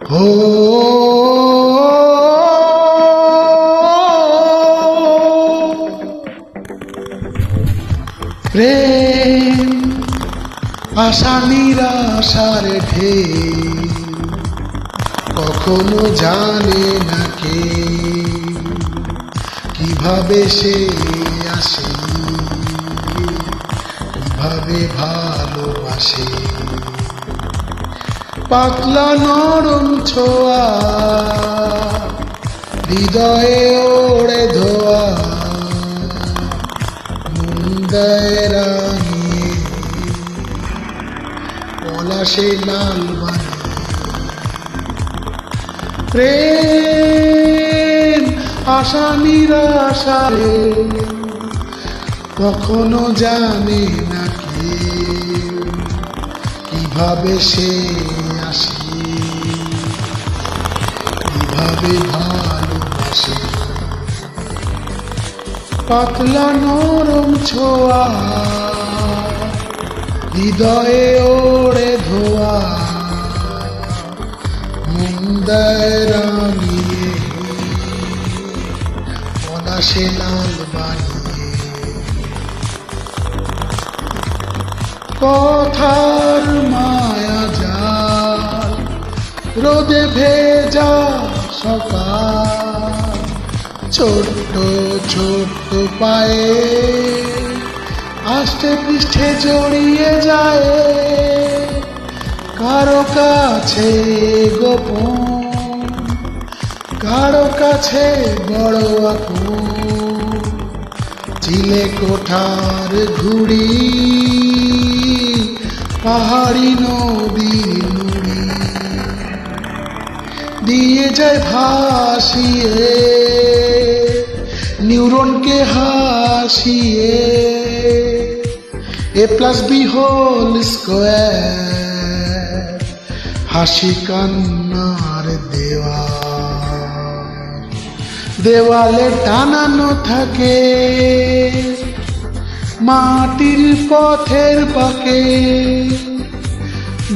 ও প্রেম আশা নিরাশার ঢেউ কখনো জানে না কে কিভাবে সে আসে কিভাবে ভালোবাসে পাতলা নরম ছোঁয়া হৃদয়ে ওড়ে ধোয়া মুন্দায় রাঙিয়ে পলাশে লাল বানে প্রেম আশা নিরাশারে কখনো জানে না কে কিভাবে সে আসে কিভাবে ভালোবাসে পাতলা নরম ছোঁয়া হৃদয়ে ওড়ে ধোয়া মুন্দায় রাঙিয়ে পলাশে লাল বানিয়ে কথার মায়া জাল রোদে ভেজা সকাল ছোট্ট ছোট্ট পায়ে আষ্টে পৃষ্ঠে জড়িয়ে যায় কারো কাছে গোপন কারো কাছে বড় আপন চিলে কোঠার ঘুড়ি পাহাড়ি নদীর নুড়ি দিয়ে যায় ভাসিয়ে নিউরনকে হাসিয়ে A+B² হাসি কান্নার দেওয়ালে টানানো থাকে মাটির পথের পাকে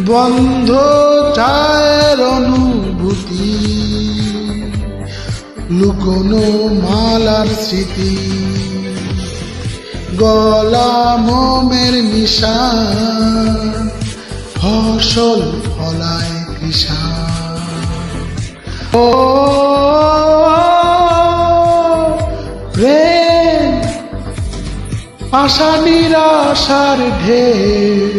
বন্ধ চায়ের অনুভূতি লুকোনো মালার স্মৃতি গলা মোমের নিশান ফসল ফলায় কৃষাণ ও প্রেম আশা নিরাশার ঢেউ